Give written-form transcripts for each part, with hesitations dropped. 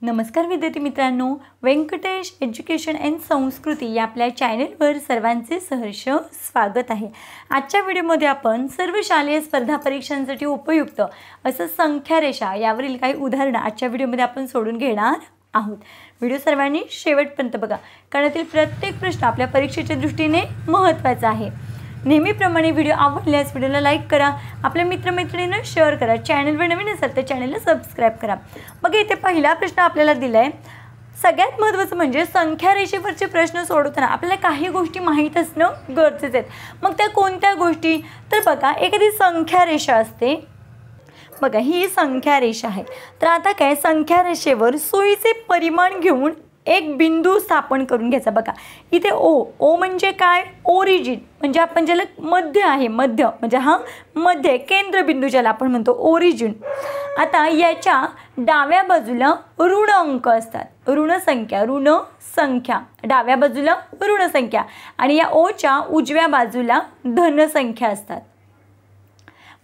नमस्कार विद्यार्थी मित्रांनो, व्यंकटेश एज्युकेशन अँड संस्कृती या आपल्या चॅनलवर सर्वांचे सहर्ष स्वागत आहे। आजच्या व्हिडिओमध्ये आपण सर्व शालेय स्पर्धा परीक्षांसाठी उपयुक्त असं संख्यारेषा यावरील काही उदाहरणं आजच्या व्हिडिओमध्ये आपण सोडून घेणार आहोत। व्हिडिओ सर्वांनी शेवटपर्यंत बघा, कारण यातील प्रत्येक प्रश्न आपल्या परीक्षेच्या दृष्टीने महत्त्वाचा आहे। नेहमीप्रमाणे व्हिडिओ आवडल्यास व्हिडिओला लाईक करा, आपल्या मित्रमैत्रिणींना शेअर करा, चॅनलवर नवीन असाल तर चॅनलला सबस्क्राइब करा। मग इथे पहिला प्रश्न आपल्याला दिलाय, सगळ्यात महत्त्वाचं म्हणजे संख्या रेषेवरचे प्रश्न सोडवताना आपल्याला काही गोष्टी माहीत असणं गरजेचं आहे। मग त्या कोणत्या गोष्टी? तर बघा, एखादी संख्या रेषा असते, बघा ही संख्या रेषा आहे। तर आता काय, संख्या रेषेवर सोयीचे परिमाण घेऊन एक बिंदू स्थापन करून घ्यायचा। बघा इथे ओ म्हणजे काय? ओरिजिन, म्हणजे आपण ज्याला मध्य आहे, मध्य म्हणजे हा मध्य केंद्रबिंदू ज्याला आपण म्हणतो ओरिजिन। आता याच्या डाव्या बाजूला ऋण अंक असतात, ऋण संख्या डाव्या बाजूला ऋण संख्या, आणि या ओच्या उजव्या बाजूला धन संख्या असतात।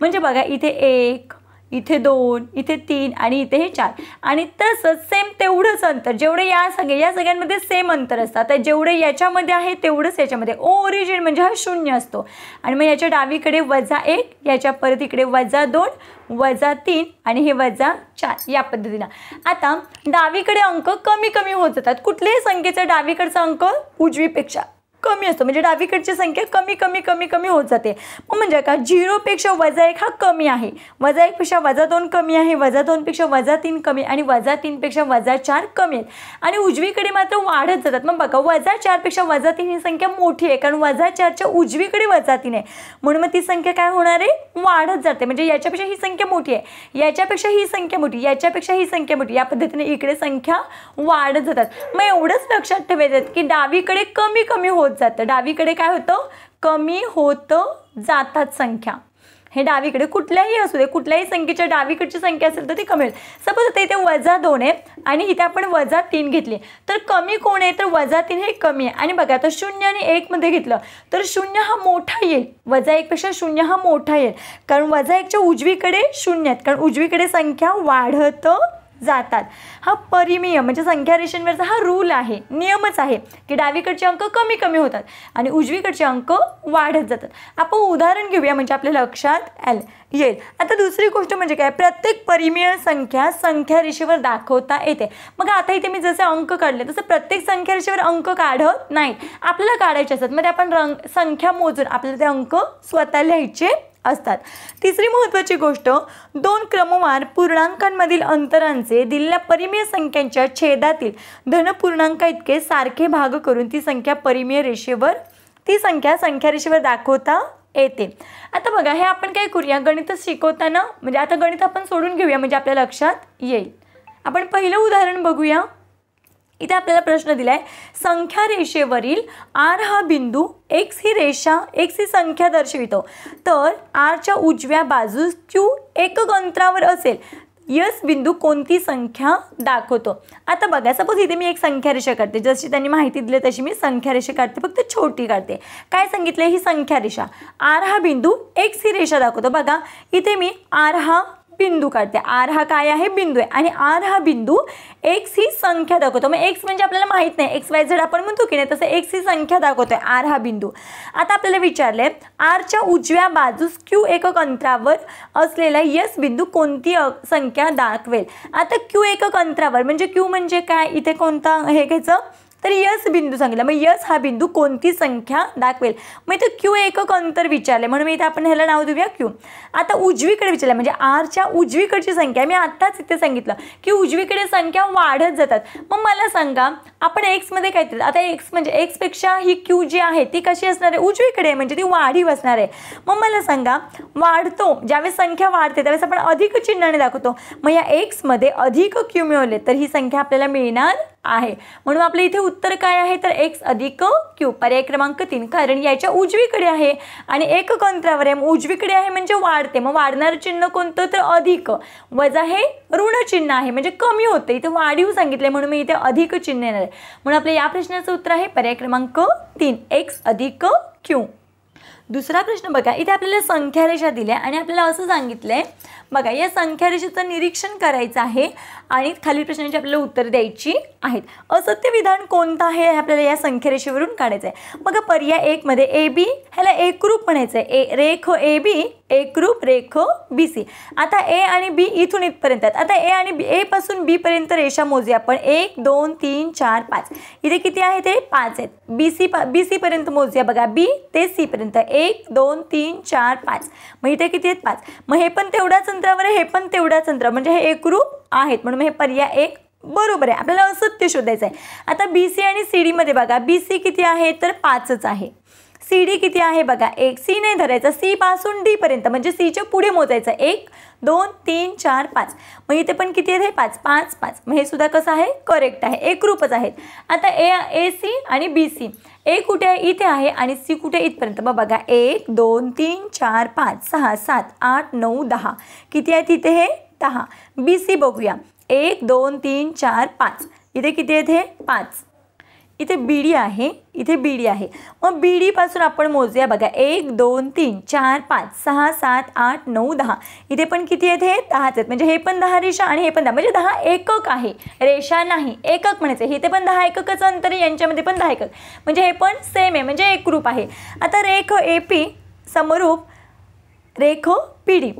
म्हणजे बघा इथे 1, इथे 2, इथे 3 आणि इथे हे 4, आणि तसंच सेम तेवढंच अंतर जेवढे या सगळ्यांमध्ये सेम अंतर असतात। तर जेवढे याच्यामध्ये आहे तेवढंच याच्यामध्ये। ओरिजिन म्हणजे हा 0 असतो, आणि मग याच्या डावीकडे -1, याच्या परत इकडे -2, -3 आणि हे -4 या पद्धतीने। आता डावीकडे अंक कमी कमी होत जातात। कुठल्याही संख्येचा डावीकडचा अंक उजवीपेक्षा कमी असतो, म्हणजे डावीकडची संख्या कमी कमी होत जाते। म्हणजे का, 0 पेक्षा -1 हा कमी आहे, -1 पेक्षा -2 कमी आहे, -2 पेक्षा -3 कमी, आणि -3 पेक्षा -4 कमी आहेत, आणि उजवीकडे मात्र वाढत जातात। मग बघा -4 पेक्षा -3 ही संख्या मोठी आहे, कारण -4च्या उजवीकडे -3 आहे, म्हणून मग ती संख्या काय होणार आहे? वाढत जाते। म्हणजे याच्यापेक्षा ही संख्या मोठी आहे, याच्यापेक्षा ही संख्या मोठी, याच्यापेक्षा ही संख्या मोठी, या पद्धतीने इकडे संख्या वाढत जातात। मग एवढंच लक्षात ठेवायचं की डावीकडे कमी होत जातं, डावीकडे काय होतं? कमी होत जातात संख्या। हे डावीकडे कुठल्याही असू दे, कुठल्याही संख्येच्या डावीकडची संख्या असेल तर ती कमी होईल। सपोज आता इथे -2 आहे आणि इथे आपण -3 घेतले, तर कमी कोण आहे? तर -3 हे कमी आहे। आणि बघा आता 0 आणि 1 मध्ये घेतलं तर 0 हा मोठा येईल, -1 पेक्षा 0 हा मोठा येईल, कारण -1च्या उजवीकडे 0 आहेत, कारण उजवीकडे संख्या वाढत जातात। हा परिमेय म्हणजे संख्या रेषेवरचा हा रूल आहे, नियमच आहे की डावीकडचे अंक कमी होतात आणि उजवीकडचे अंक वाढत जातात। आपण उदाहरण घेऊया म्हणजे आपल्या लक्षात येईल। आता दुसरी गोष्ट म्हणजे काय, प्रत्येक परिमेय संख्या रेषेवर दाखवता येते। मग आता इथे मी जसे अंक काढले तसं प्रत्येक संख्या रेषेवर अंक काढत नाही, आपल्याला काढायचे असतात। मग आपण संख्या मोजून आपल्याला ते अंक स्वतः लिहायचे असतात। तिसरी महत्त्वाची गोष्ट, 2 क्रमवार पूर्णांकांमधील अंतरांचे दिलेल्या परिमेय संख्यांच्या छेदातील धनपूर्णांका इतके सारखे भाग करून ती संख्या परिमेय रेषेवर संख्या रेषेवर दाखवता येते। आता बघा, हे आपण काय करूया, गणित शिकवताना म्हणजे आता गणित आपण सोडून घेऊया म्हणजे आपल्या लक्षात येईल। आपण पहिलं उदाहरण बघूया। इथे आपल्याला प्रश्न दिलाय, संख्या रेषेवरील R हा बिंदू x ही संख्या दर्शवितो, तर R च्या उजव्या बाजूस Q एकक अंतरावर असेल S बिंदू कोणती संख्या दाखवतो? आता बघा, सपोज इथे मी एक संख्या रेषा काढते, जशी त्यांनी माहिती दिली तशी मी संख्या रेषा काढते, फक्त छोटी काढते। काय सांगितलंय? ही संख्या रेषा R हा बिंदू x ही रेषा दाखवतो। बघा इथे मी R हा बिंदू काढते, R हा काय आहे? बिंदू आहे, आणि R हा बिंदू x ही संख्या दाखवतो। मग x म्हणजे आपल्याला माहित नाही, XYZ आपण म्हणतो की नाही, तसं x ही संख्या दाखवतोय R हा बिंदू। आता आपल्याला विचारले, R च्या उजव्या बाजूस Q एकक अंतरावर असलेला S बिंदू कोणती संख्या दाखवेल? आता Q एकक अंतरावर म्हणजे Q म्हणजे काय? इथे कोणता हे घ्यायचं? तर S बिंदू सांगितलं, मग S हा बिंदू कोणती संख्या दाखवेल? मग इथे Q एकक अंतर विचारले, म्हणून इथे आपण ह्याला नाव देऊया Q। आता उजवीकडे विचारलं म्हणजे R च्या उजवीकडची संख्या, मी आत्ताच इथे सांगितलं की उजवीकडे संख्या वाढत जातात। मग मला सांगा, आपण x मध्ये काय केलं? आता x म्हणजे x पेक्षा ही Q जी आहे ती कशी असणार आहे? उजवीकडे, म्हणजे ती वाढीव असणार आहे। मग मला सांगा, वाढतो ज्यावेळेस संख्या वाढते त्यावेळेस आपण अधिक चिन्हाने दाखवतो, मग या x मध्ये अधिक Q मिळवले तर ही संख्या आपल्याला मिळणार आहे। म्हणून आपल्या इथे उत्तर काय आहे? तर x अधिक Q, पर्याय क्रमांक 3, कारण याच्या उजवीकडे आहे आणि एकक अंतरावर आहे, उजवीकडे आहे म्हणजे वाढते, मग वाढणारं चिन्ह कोणतं? तर अधिक, वजा हे ऋण चिन्ह आहे म्हणजे कमी होते, इथे वाढीव सांगितले म्हणून मी इथे अधिक चिन्ह येणार आहे। म्हणून आपल्या या प्रश्नाचं उत्तर आहे पर्याय क्रमांक 3, x अधिक Q। दुसरा प्रश्न बघा, इथे आपल्याला संख्या रेषा दिल्या आणि आपल्याला असं सांगितलंय बघा, या संख्या रेषेचं निरीक्षण करायचं आहे आणि खालील प्रश्नांची आपल्याला उत्तर द्यायची आहेत. असत्य विधान कोणतं आहे हे आपल्याला या संख्या रेषेवरून काढायचं आहे. बघा पर्याय 1 मध्ये ए बी ह्याला एकरूप म्हणायचं आहे. रेख ए बी एकरूप रेख बी सी. आता ए आणि बी इथून इथपर्यंत आहेत. आता ए आणि बी, ए पासून बी पर्यंत रेषा मोजूया आपण. 1 2 3 4 5. इथे किती आहे ते 5 आहेत. बी सी पर्यंत मोजूया बघा, बी ते सी पर्यंत 1 2 3 4 5. मग इथे किती आहेत 5. मग हे पण तेवढ्याच अंतरावर आहे, हे पण तेवढ्याच अंतरावर, म्हणजे हे एकरूप आहेत म्हणून हे पर्याय 1 बरोबर आहे. आपल्याला असत्य शोधायचं आहे. आता बी सी आणि सी डी मध्ये बघा, बी सी किती आहे तर 5च आहे. सी डी किती आहे बघा, 1. सी नाही धरायचा, सी पासून डी पर्यंत म्हणजे सीच्या पुढे मोजायचं. 1 2 3 4 5. मग इथे पण किती आहे 5 5 5. मग हे सुद्धा कसं आहे करेक्ट आहे, एकरूपच आहेत. आता ए सी आणि बी सी, ए कुठे आहे इथे आहे आणि सी कुठे इथपर्यंत. मग बघा 1 2 3 4 5 6 7 8 9 10. किती आहे तिथे हे 10. बी सी बघूया, 1 2 3 4 5. इथे किती आहेत हे 5. इथे बी डी आहे, इथे बी डी आहे. मग बी डी पासून आपण मोजूया बघा, 1 2 3 4 5 6 7 8 9 10. इथे पण किती आहेत हे 10च आहेत. म्हणजे हे पण 10 रेषा आणि हे पण 10, म्हणजे 10 एकक आहे, रेषा नाही, एकक म्हणायचं. इथे पण 10 एककचं अंतर आहे, यांच्यामध्ये पण 10 एकक, म्हणजे हे पण सेम आहे, म्हणजे एकरूप आहे. आता रेख ए पी समरूप रेख पी डी.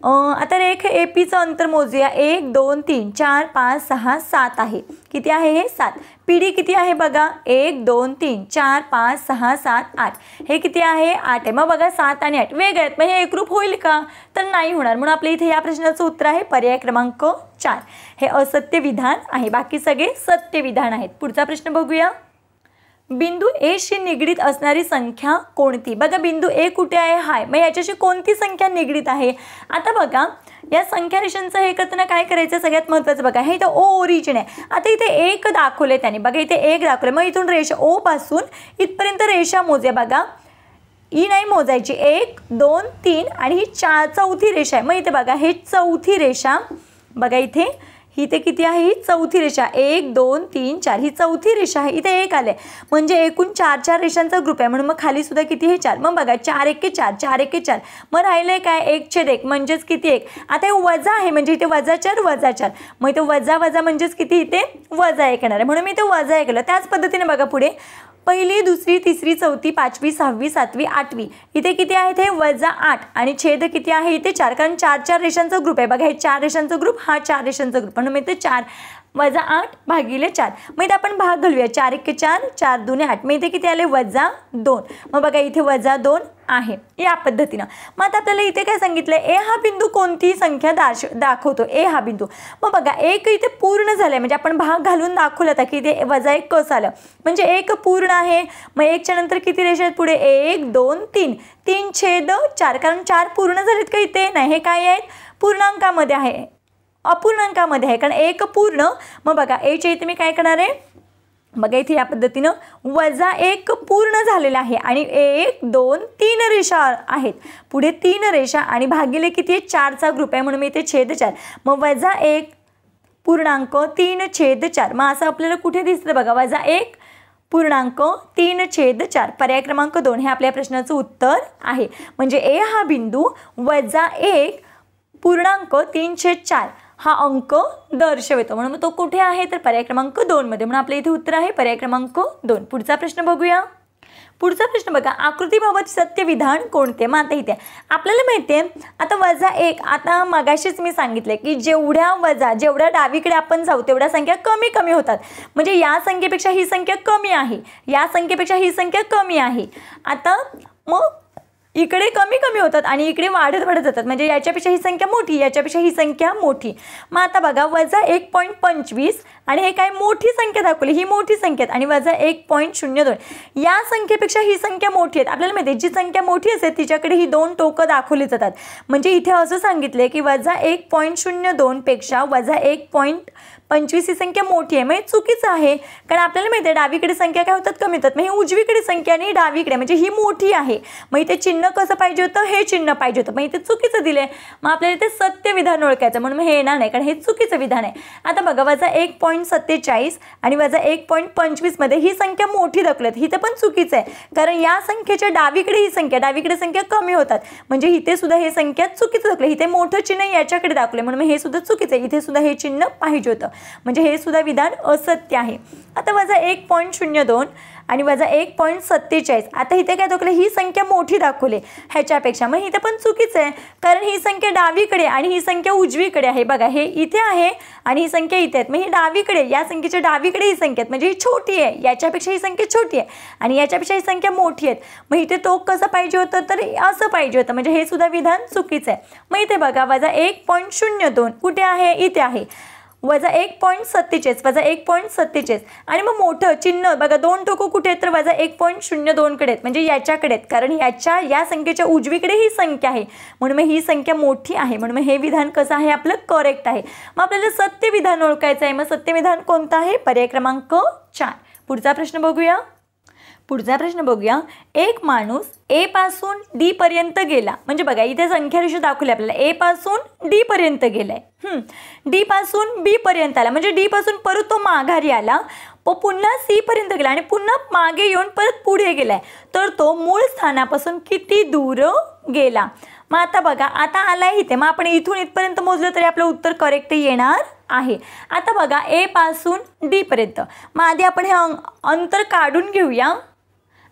आता रेख ए पीचं अंतर मोजूया. 1 2 3 4 5 6 7 आहे. किती आहे हे 7. पी डी किती आहे बघा, 1 2 3 4 5 6 7 8. हे किती आहे 8 आहे. मग बघा 7 आणि 8 वेगळे आहेत, मग हे एकरूप होईल का तर नाही होणार. म्हणून आपल्या इथे या प्रश्नाचं उत्तर आहे पर्याय क्रमांक 4. हे असत्य विधान आहे, बाकी सगळे सत्य विधान आहेत. पुढचा प्रश्न बघूया. बिंदू ए शी निगडीत असणारी संख्या कोणती. बघा बिंदू ए कुठे आहे हाय, मग याच्याशी कोणती संख्या निगडीत आहे. आता बघा या संख्या रेषांचं हे करताना काय करायचं सगळ्यात महत्त्वाचं बघा, हे इथं ओ ओरिजिन आहे. आता इथे 1 दाखवले त्याने बघा, इथे 1 दाखवले. मग इथून रेषा ओ पासून इथपर्यंत रेषा मोजूया बघा. ई नाही मोजायची, 1 2 3 आणि ही 4थी रेषा आहे. मग इथे बघा हे 4थी रेषा बघा, इथे इथे किती आहे ही 4थी रेषा. 1 2 3 4 ही 4थी रेषा आहे. इथे 1 आले म्हणजे एकूण 4 रेषांचा ग्रुप आहे, म्हणून मग खाली सुद्धा किती हे 4. मग बघा 4 1 4 4 1 4. मग राहिलंय काय 1/1 म्हणजेच किती 1. आता हे वजा आहे म्हणजे इथे -4 -4. मग इथे वजा वजा म्हणजेच किती इथे -1 येणार आहे, म्हणून मी इथे वजा 1 केलं. त्याच पद्धतीने बघा पुढे पहिली दुसरी तिसरी चौथी 5वी 6वी 7वी 8वी. इथे किती आहे ते -8 आणि छेद किती आहे इथे 4, कारण 4 रेषांचा ग्रुप आहे बघा. हे 4 रेषांचा ग्रुप, हा 4 रेषांचा ग्रुप, म्हणून इथे 4 -8 भागिले 4. मग इथे आपण भाग घालूया. 4 1 4 4 2 8. मग इथे किती आले -2. मग बघा इथे -2 आहे या पद्धतीनं. मग आता आपल्याला इथे काय सांगितलं, ए हा बिंदू कोणती संख्या दाखवतो. ए हा बिंदू. मग बघा 1 इथे पूर्ण झालंय, म्हणजे आपण भाग घालून दाखवलं होता की इथे -1 कसं आलं, म्हणजे 1 पूर्ण आहे. मग 1च्या नंतर किती रेषा आहेत पुढे 1 2 3 3/4, कारण 4 पूर्ण झालेत का इथे नाही. हे काय आहेत पूर्णांकामध्ये आहे, अपूर्णांकामध्ये आहे, कारण 1 पूर्ण. मग बघा एच्या इथे मी काय करणार आहे बघा, इथे या पद्धतीनं -1 पूर्ण झालेला आहे आणि 1 2 3 रेषा आहेत पुढे, 3 रेषा आणि भागिले किती आहे 4चा ग्रुप आहे, म्हणून मी इथे -4. मग -1 पूर्णांक 3/4. मग असं आपल्याला कुठे दिसतं बघा, -1 पूर्णांक 3/4. पर्याय क्रमांक 2 हे आपल्या प्रश्नाचं उत्तर आहे. म्हणजे ए हा बिंदू -1 पूर्णांक 3/4 हा अंक दर्शवतो, म्हणून तो कुठे आहे तर पर्याय क्रमांक 2 मध्ये. म्हणून आपल्या इथे उत्तर आहे पर्याय क्रमांक 2. पुढचा प्रश्न बघूया. पुढचा प्रश्न बघा, आकृतीबाबत सत्य विधान कोणते. मग आता इथे आपल्याला माहिती आहे आता -1. आता मगाशीच मी सांगितले की जेवढ्या डावीकडे आपण जाऊ तेवढ्या संख्या कमी कमी होतात, म्हणजे या संख्येपेक्षा ही संख्या कमी आहे, या संख्येपेक्षा ही संख्या कमी आहे. आता मग इकडे कमी कमी होतात आणि इकडे वाढत वाढत जातात, म्हणजे याच्यापेक्षा ही संख्या मोठी, याच्यापेक्षा ही संख्या मोठी. मग आता बघा -1.25 आणि हे काय मोठी संख्या दाखवली, ही मोठी संख्या आणि -1.02 या संख्येपेक्षा ही संख्या मोठी आहे. आपल्याला माहिती आहे जी संख्या मोठी असेल तिच्याकडे ही 2 टोकं दाखवली जातात, म्हणजे इथे असं सांगितले की -1.02 पेक्षा -1 25 ही संख्या मोठी आहे, मग हे चुकीचं आहे. कारण आपल्याला माहिती आहे डावीकडे संख्या काय होतात, कमी होतात. मग ही उजवीकडे संख्या आणि डावीकडे म्हणजे ही मोठी आहे. मग इथे चिन्ह कसं पाहिजे होतं, हे चिन्ह पाहिजे होतं. मग इथे चुकीचं दिलंय. मग आपल्याला इथे सत्य विधान ओळखायचं, म्हणून हे येणार नाही, कारण हे चुकीचं विधान आहे. आता बघा वजा 1.47 आणि वजा 1.25 मध्ये ही संख्या मोठी दाखवल्यात. इथे पण चुकीचं आहे, कारण या संख्येच्या डावीकडे ही संख्या, डावीकडे संख्या कमी होतात. म्हणजे इथे सुद्धा हे संख्या चुकीचं दाखवलं. इथे मोठं चिन्ह याच्याकडे दाखवले, म्हणून हे सुद्धा चुकीचं आहे. इथे सुद्धा हे चिन्ह पाहिजे होतं, म्हणजे हे सुद्धा विधान असत्य आहे. आता वजा 1.02 आणि वजा 1.47. आता इथे काय दाखवलं, ही संख्या मोठी दाखवली ह्याच्यापेक्षा. मग इथे पण चुकीचं आहे, कारण ही संख्या डावीकडे आणि ही संख्या उजवीकडे आहे. बघा हे इथे आहे आणि ही संख्या इथे आहे. मग ही डावीकडे, या संख्येच्या डावीकडे ही संख्या म्हणजे ही छोटी आहे, याच्यापेक्षा ही संख्या छोटी आहे आणि याच्यापेक्षा ही संख्या मोठी आहे. मग इथे तो कसं पाहिजे होतं, तर असं पाहिजे होतं, म्हणजे हे सुद्धा विधान चुकीचं आहे. मग इथे बघा वजा 1.02 कुठे आहे, इथे आहे. वजा 1.47 वजा 1.47 आणि मग मोठं चिन्ह बघा, दोन टोकं कुठे आहेत, तर वजा 1.02 कडे आहेत, म्हणजे याच्याकडे आहेत. कारण या संख्येच्या उजवीकडे ही संख्या आहे, म्हणून ही संख्या मोठी आहे. म्हणून हे विधान कसं आहे, आपलं करेक्ट आहे. मग आपल्याला सत्य विधान ओळखायचं आहे. मग सत्य विधान कोणतं आहे, पर्याय क्रमांक 4. पुढचा प्रश्न बघूया. एक माणूस ए पासून डी पर्यंत गेला. म्हणजे बघा इथे संख्या रेषा दाखवली आपल्याला, ए पासून डी पर्यंत गेलाय. डी पासून बी पर्यंत आला, म्हणजे डी पासून परत तो माघारी आला, पुन्हा सी पर्यंत गेला आणि पुन्हा मागे येऊन परत पुढे गेलाय. तर तो मूळ स्थानापासून किती दूर गेला. मग आता बघा, आता आलाय इथे, मग आपण इथून इथपर्यंत मोजलं तरी आपलं उत्तर करेक्ट येणार आहे. आता बघा ए पासून डी पर्यंत, मग आधी आपण हे अंतर काढून घेऊया.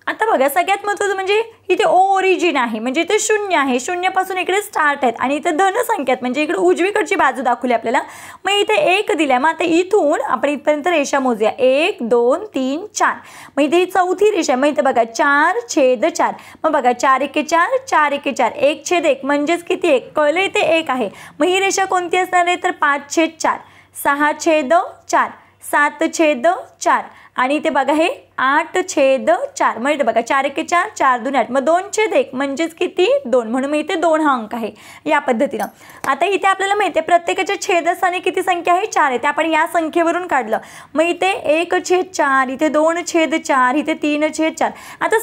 आता बघा सगळ्यात महत्त्वाचं म्हणजे इथे ओरिजिन आहे, म्हणजे इथे 0 आहे, 0 पासून इकडे स्टार्ट आहेत आणि इथे धन संख्या आहेत, म्हणजे इकडे उजवीकडची बाजू दाखवली आपल्याला. मग इथे 1 दिलाय. मग आता इथून आपण इथपर्यंत रेषा मोजूया, 1 2 3 4. मग इथे ही चौथी रेषा. मग इथे बघा 4/4. मग बघा 4 एके 4, 4 एके 4, 1/1 म्हणजेच किती 1, कळलं इथे 1 आहे. मग ही रेषा कोणती असणार आहे, तर 5/4, 6/4, 7/4 आणि इथे बघा हे 8/4. मग इथे बघा 4 एके 4, 4 2 8, मग 2/1 म्हणजेच किती 2, म्हणून मग इथे 2 हा अंक आहे या पद्धतीनं. आता इथे आपल्याला माहिती आहे प्रत्येकाच्या छेदस्थानी किती संख्या आहे, 4 आहे. ते आपण या संख्येवरून काढलं. मग इथे 1/4, इथे 2/4, इथे 3/4. आता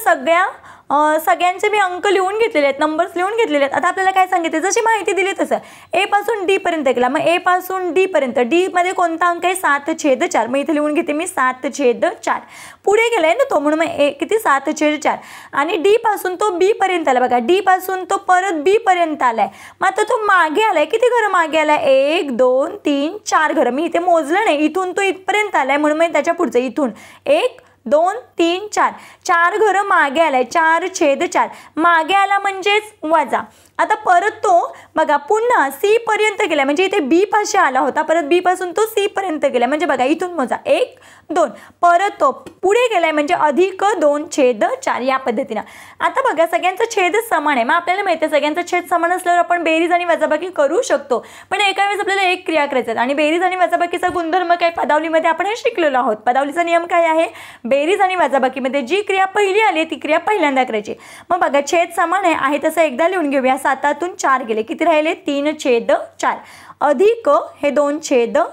सगळ्यांचे मी अंक लिहून घेतलेले आहेत, नंबर्स लिहून घेतलेले आहेत. आता आपल्याला काय सांगितले, जशी माहिती दिली तसं ए पासून डी पर्यंत गेला. मग ए पासून डी पर्यंत, डी मध्ये कोणता अंक आहे, 7/4. मग इथे लिहून घेते मी 7/4. पुढे गेलाय ना तो, म्हणून मग किती 7/4 आणि डी पासून तो बी पर्यंत आला. बघा डी पासून तो परत बी पर्यंत आलाय. मग आता तो मागे आलाय, किती घरं मागे आलाय, 1 2 3 4 घरं. मी इथे मोजलं नाही, इथून तो इथपर्यंत आलाय, म्हणून मग त्याच्या पुढचं इथून 1 2 3 4, 4 घरं मागे आलाय, 4/4. मागे आला म्हणजेच वजा. आता परत तो बघा पुन्हा सी पर्यंत गेला, म्हणजे इथे बी पाशी आला होता, परत बी पासून तो सी पर्यंत गेला. म्हणजे बघा इथून मोजा 1 2, परत तो पुढे गेलाय, म्हणजे अधिक 2/4 या पद्धतीनं. आता बघा सगळ्यांचा छेद समान आहे. मग आपल्याला माहिती आहे सगळ्यांचा छेद समान असल्यावर आपण बेरीज आणि वजाबाकी करू शकतो. पण एका वेळेस आपल्याला एक क्रिया करायची आणि बेरीज आणि वजाबाकीचा गुणधर्म काय, पदावलीमध्ये आपण हे शिकलेलो आहोत. पदावलीचा नियम काय आहे, बेरीज आणि वजाबाकीमध्ये जी क्रिया पहिली आली ती क्रिया पहिल्यांदा करायची. मग बघा छेद समान आहे तसं एकदा लिहून घेऊया. 7तून 4 गेले, किती राहिले, 3/4 अधिक हे 2/4.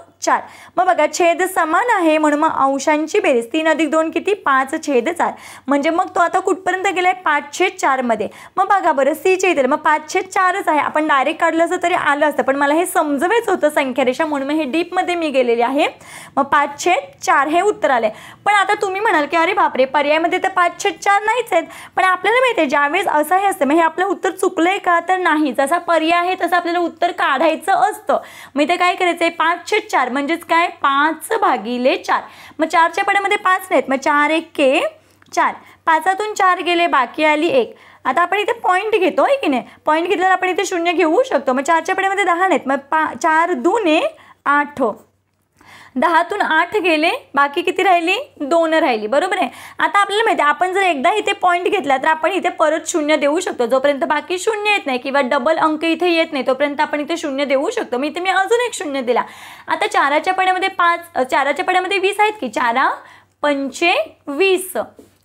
मग बघा छेद समान आहे, म्हणून मग अंशांची बेरीज 3 अधिक 2 किती, 5/4. म्हणजे मग तो आता कुठपर्यंत गेलाय, 5/4 मध्ये. मग बघा बरं सीचे इथे मग 5/4च आहे. आपण डायरेक्ट काढलं असं तरी आलं असतं, पण मला हे समजवायचं होतं संख्या रेषा, म्हणून हे डीप मध्ये मी गेलेले आहे. मग 5/4 हे उत्तर आले. पण आता तुम्ही म्हणाल की अरे बापरे, पर्यायामध्ये तर 5/4 नाहीच आहेत. पण आपल्याला माहिती आहे ज्यावेळेस असं हे असतं, मग हे आपलं उत्तर चुकलंय का, तर नाही. जसा पर्याय आहे तसं आपल्याला उत्तर काढायचं असतं. मग इथे काय करायचंय, 5/4 म्हणजेच काय, 5/4. मग 4च्या पड्यामध्ये 5 नाहीत, मग 4 एके 4, 5तून 4 गेले, बाकी आली 1. आता आपण इथे पॉईंट घेतो आहे की नाही, पॉईंट घेतल्यावर आपण इथे 0 घेऊ शकतो. मग 4च्या पड्यामध्ये 10 नाहीत, मग 4 2 8, 10तून 8 गेले, बाकी किती राहिली, 2 राहिली. बरोबर आहे. आता आपल्याला माहिती आहे आपण जर एकदा इथे पॉईंट घेतला तर आपण इथे परत 0 देऊ शकतो. जोपर्यंत बाकी 0 येत नाही किंवा डबल अंक इथे येत नाही तोपर्यंत आपण इथे 0 देऊ शकतो. मी इथे मी अजून एक 0 दिला. आता 4च्या पड्यामध्ये 5, 4च्या पड्यामध्ये 20 आहेत की, 4 पंचे 20.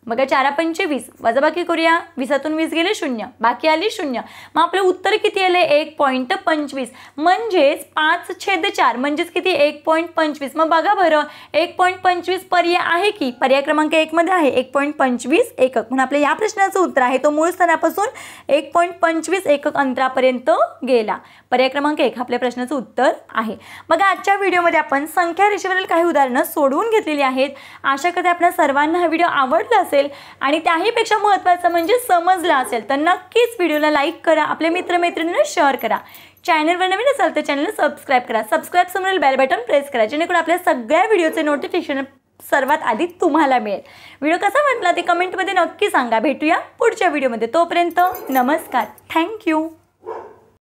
मग 4×5 20, वजाबाकी करूया, 20तून 20 गेले 0, बाकी आली 0. मग आपलं उत्तर किती आले 1.25, म्हणजेच 5/4 म्हणजेच किती 1.25. मग बघा बरं 1.25 पर्याय आहे की पर्याय क्रमांक 1 मध्ये आहे 1.25 एकक, म्हणून आपल्या या प्रश्नाचं उत्तर आहे तो मूळ स्थानापासून 1.25 एकक अंतरापर्यंत गेला. पर्याय क्रमांक 1 आपल्या प्रश्नाचं उत्तर आहे. मग आजच्या व्हिडिओमध्ये आपण संख्या रेषेवरील काही उदाहरणं सोडवून घेतलेली आहेत. आशा करते आपल्या सर्वांना हा व्हिडिओ आवडला असेल आणि त्याहीपेक्षा महत्त्वाचं म्हणजे समजला असेल तर नक्कीच व्हिडिओला लाईक करा, आपल्या मित्रमैत्रिणींना शेअर करा. चॅनलवर नवीन असाल तर चॅनलला सबस्क्राईब करा. सबस्क्राईब समोरील बेल बटन प्रेस करा जेणेकरून आपल्या सगळ्या व्हिडिओचे नोटिफिकेशन सर्वात आधी तुम्हाला मिळेल. व्हिडिओ कसा वाटला ते कमेंटमध्ये नक्की सांगा. भेटूया पुढच्या व्हिडिओमध्ये. तोपर्यंत नमस्कार. थँक्यू.